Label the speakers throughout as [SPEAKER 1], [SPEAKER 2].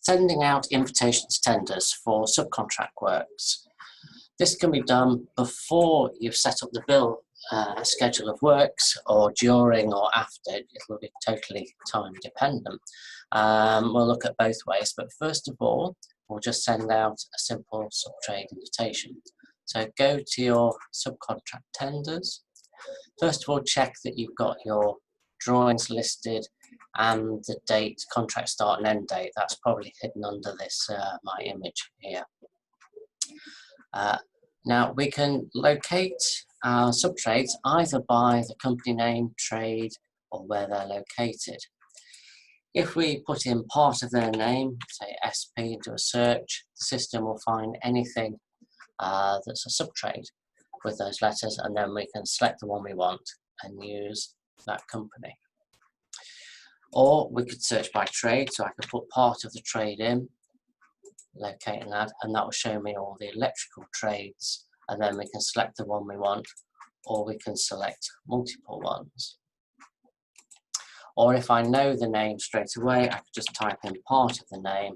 [SPEAKER 1] sending out invitations tenders for subcontract works. This can be done before you've set up the bill schedule of works, or during or after. It will be totally time dependent. We'll look at both ways, but first of all, we'll just send out a simple subtrade invitation. So go to your subcontract tenders. First of all, check that you've got your drawings listed and the date, contract start and end date. That's probably hidden under this my image here. Now we can locate our subtrades either by the company name, trade, or where they're located. If we put in part of their name, say SP, into a search, the system will find anything that's a subtrade with those letters, and then we can select the one we want and use that company. Or we could search by trade, so I could put part of the trade in, locate and add, and that will show me all the electrical trades, and then we can select the one we want, or we can select multiple ones. Or if I know the name straight away, I could just type in part of the name,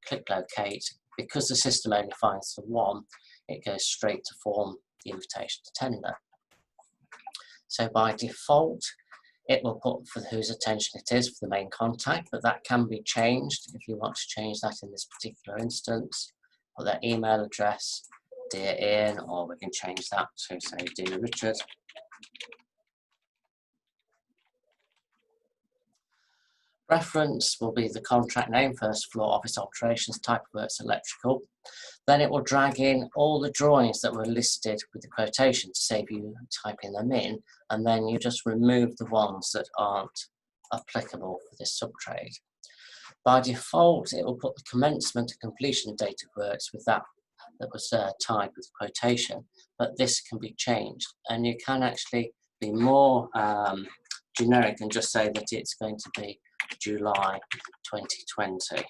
[SPEAKER 1] click locate. Because the system only finds the one, it goes straight to form the invitation to tender. So by default, it will put for whose attention it is for the main contact, but that can be changed if you want to change that in this particular instance. Put their email address, Dear Ian, or we can change that to say Dear Richard. Reference will be the contract name, first floor, office alterations, type of works, electrical. Then it will drag in all the drawings that were listed with the quotation to save you typing them in, and then you just remove the ones that aren't applicable for this subtrade. By default, it will put the commencement and completion date of works with that was tied with quotation, but this can be changed, and you can actually be more generic and just say that it's going to be July 2020.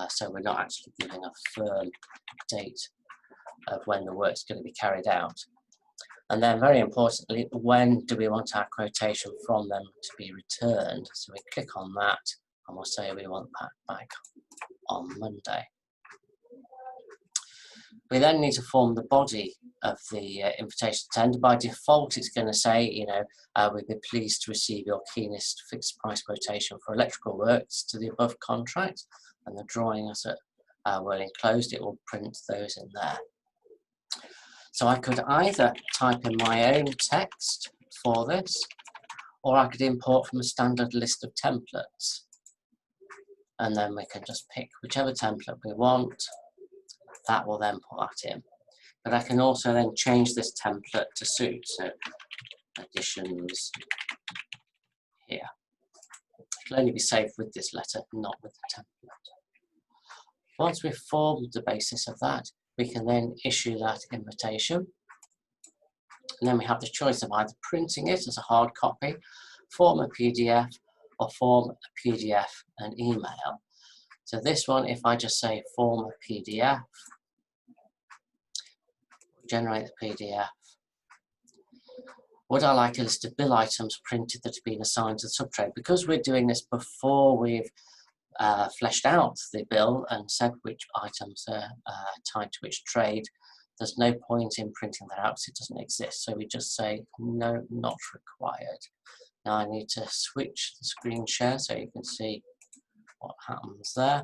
[SPEAKER 1] So we're not actually giving a firm date of when the work's going to be carried out. And then very importantly, when do we want our quotation from them to be returned? So we click on that and we'll say we want that back on Monday. We then need to form the body of the invitation tender. By default, it's going to say, you know, we'd be pleased to receive your keenest fixed price quotation for electrical works to the above contract, and the drawings that were enclosed, it will print those in there. So I could either type in my own text for this, or I could import from a standard list of templates, and then we can just pick whichever template we want. That will then put that in. But I can also then change this template to suit, so additions here. It'll only be saved with this letter, not with the template. Once we've formed the basis of that, we can then issue that invitation. And then we have the choice of either printing it as a hard copy, form a PDF, or form a PDF and email. So this one, if I just say form a PDF, generate the PDF. Would I like a list of bill items printed that have been assigned to the subtrade? Because we're doing this before we've fleshed out the bill and said which items are tied to which trade, there's no point in printing that out because it doesn't exist. So we just say no, not required. Now I need to switch the screen share so you can see what happens there.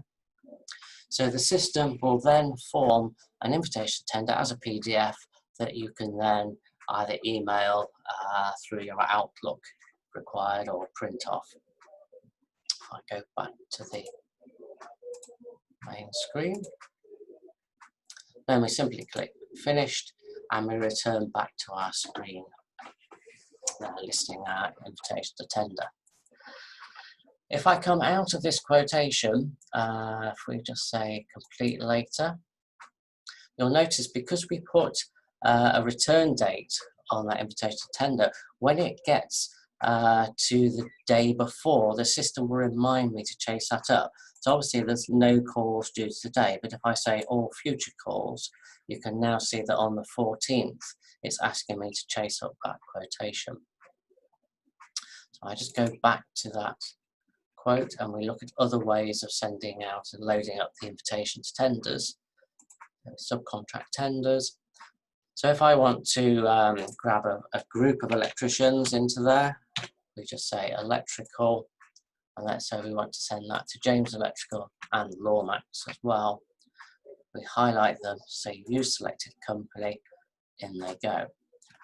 [SPEAKER 1] So the system will then form an invitation tender as a PDF that you can then either email through your Outlook required or print off. If I go back to the main screen, then we simply click finished and we return back to our screen listing our invitation to tender. If I come out of this quotation, if we just say complete later, you'll notice because we put a return date on that invitation to tender, when it gets to the day before, the system will remind me to chase that up. So obviously there's no calls due today, but if I say all future calls, you can now see that on the 14th, it's asking me to chase up that quotation. So I just go back to that quote and we look at other ways of sending out and loading up the invitation to tenders, subcontract tenders. So if I want to grab a group of electricians into there, we just say electrical, and let's say we want to send that to James Electrical and Lawmax as well. We highlight them, say use selected company, in they go.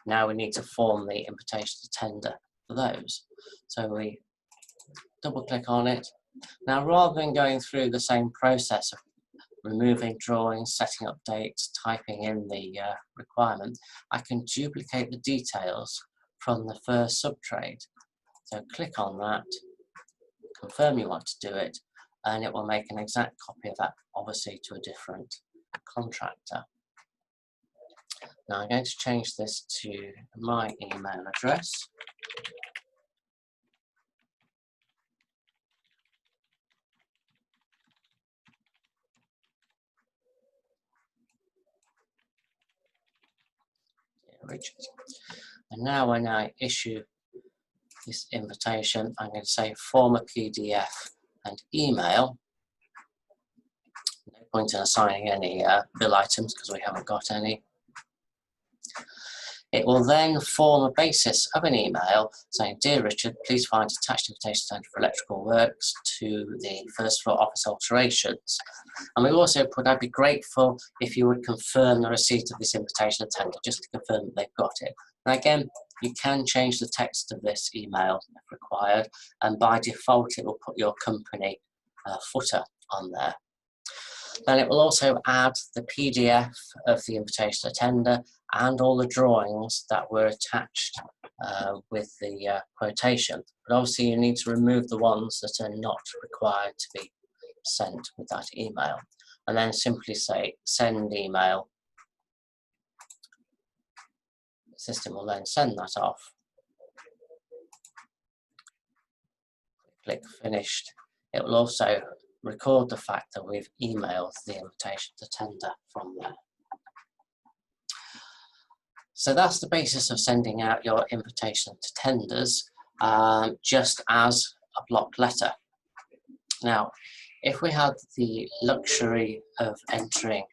[SPEAKER 1] Now we need to form the invitation to tender for those. So we double click on it. Now rather than going through the same process of removing drawings, setting up dates, typing in the requirement, I can duplicate the details from the first subtrade. So click on that, confirm you want to do it, and it will make an exact copy of that, obviously to a different contractor. Now I'm going to change this to my email address. Richard. And now when I issue this invitation, I'm going to say form a PDF and email. No point in assigning any bill items because we haven't got any. It will then form a basis of an email saying, Dear Richard, please find attached invitation tender for electrical works to the first floor office alterations. And we also put, I'd be grateful if you would confirm the receipt of this invitation tender, just to confirm that they've got it. And again, you can change the text of this email if required, and by default it will put your company footer on there. Then it will also add the PDF of the invitation to tender and all the drawings that were attached with the quotation. But obviously you need to remove the ones that are not required to be sent with that email. And then simply say send email. The system will then send that off. Click finished. It will also record the fact that we've emailed the invitation to tender from there. So that's the basis of sending out your invitation to tenders, just as a block letter. Now, if we had the luxury of entering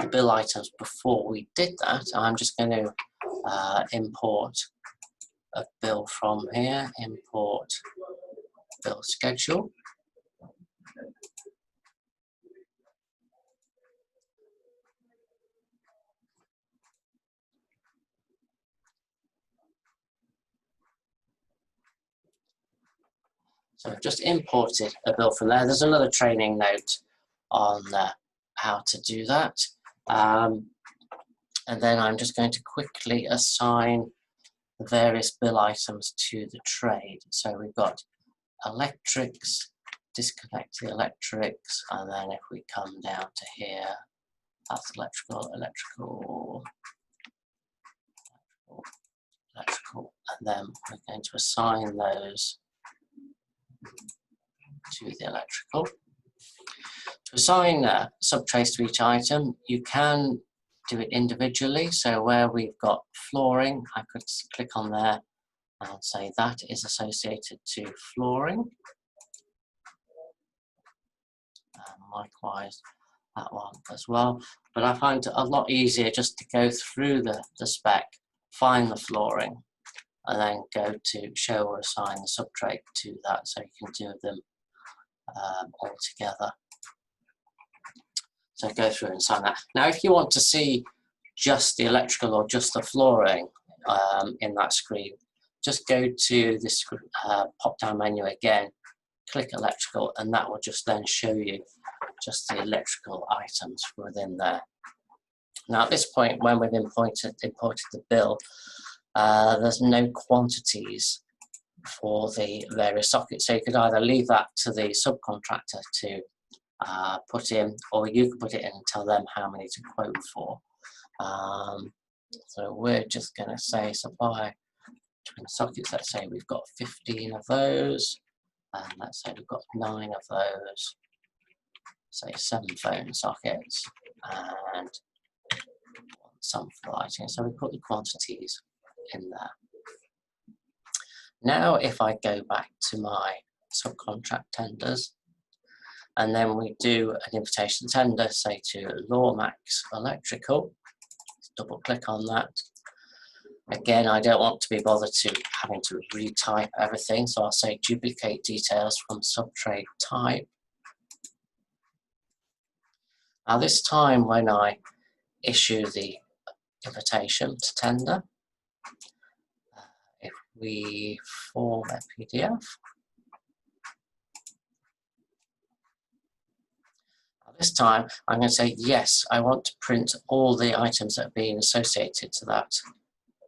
[SPEAKER 1] the bill items before we did that, I'm just going to import a bill from here, import bill schedule. So I've just imported a bill from there. There's another training note on how to do that. And then I'm just going to quickly assign the various bill items to the trade. So we've got electrics, disconnect the electrics, and then if we come down to here, that's electrical, and then we're going to assign those to the electrical. To assign subtrades to each item, you can do it individually. So where we've got flooring, I could click on there and say that is associated to flooring. And likewise, that one as well. But I find it a lot easier just to go through the spec, find the flooring, and then go to show or assign the subtrade to that, so you can do them all together. So go through and assign that. Now if you want to see just the electrical or just the flooring in that screen, just go to this pop down menu again, click electrical, and that will just then show you just the electrical items within there. Now at this point, when we've imported the bill, there's no quantities for the various sockets, so you could either leave that to the subcontractor to put in, or you could put it in and tell them how many to quote for. So we're just going to say supply between sockets. Let's say we've got 15 of those, and let's say we've got 9 of those, say 7 phone sockets, and some for lighting. So we put the quantities in there. Now if I go back to my subcontract tenders, and then we do an invitation tender, say to Lawmax Electrical. Double click on that. Again, I don't want to be bothered to having to retype everything, so I'll say duplicate details from subtrade type. Now this time when I issue the invitation to tender, if we format PDF, this time I'm going to say yes, I want to print all the items that are being associated to that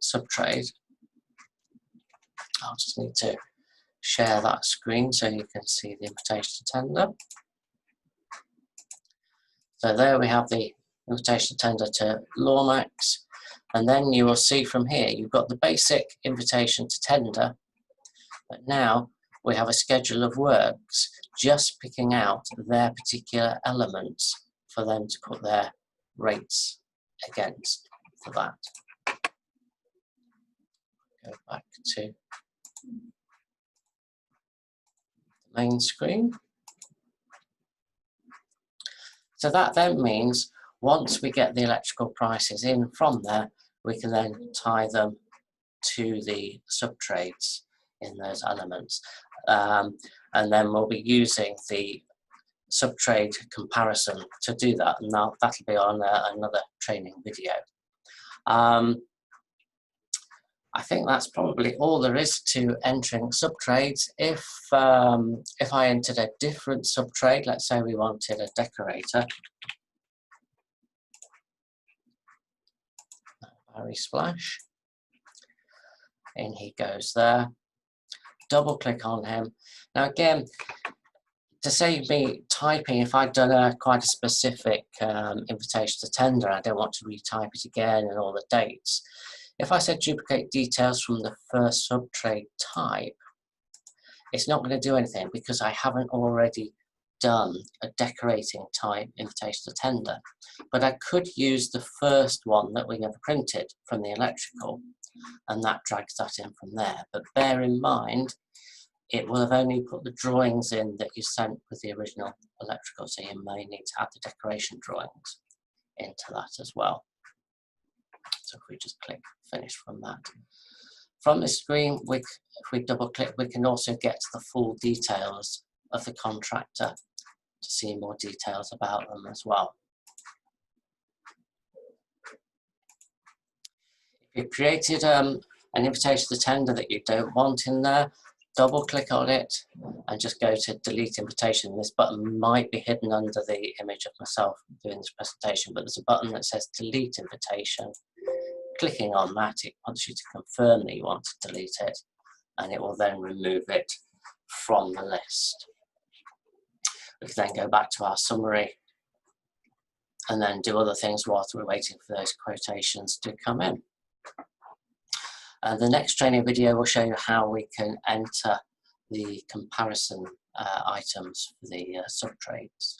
[SPEAKER 1] subtrade. I'll just need to share that screen so you can see the invitation to tender. So there we have the invitation to tender to Lawmax, and then you will see from here you've got the basic invitation to tender, but now we have a schedule of works just picking out their particular elements for them to put their rates against for that. Go back to the main screen. So that then means once we get the electrical prices in from there, we can then tie them to the subtrades in those elements. And then we'll be using the subtrade comparison to do that, and now that'll be on another training video. I think that's probably all there is to entering subtrades. If I entered a different subtrade, let's say we wanted a decorator, Barry Splash, in he goes there, double click on him. Now again, to save me typing, if I'd done quite a specific invitation to tender, I don't want to retype it again and all the dates. If I said duplicate details from the first subtrade type, it's not going to do anything because I haven't already done a decorating type invitation to tender. But I could use the first one that we never printed from the electrical, and that drags that in from there. But bear in mind, it will have only put the drawings in that you sent with the original electrical, so you may need to add the decoration drawings into that as well. So if we just click finish from that. From this screen, if we double click, we can also get to the full details of the contractor to see more details about them as well. If you've created an invitation to tender that you don't want in there, double click on it and just go to delete invitation. This button might be hidden under the image of myself doing this presentation, but there's a button that says delete invitation. Clicking on that, it wants you to confirm that you want to delete it, and it will then remove it from the list. We can then go back to our summary and then do other things whilst we're waiting for those quotations to come in. The next training video will show you how we can enter the comparison items for the subtrades.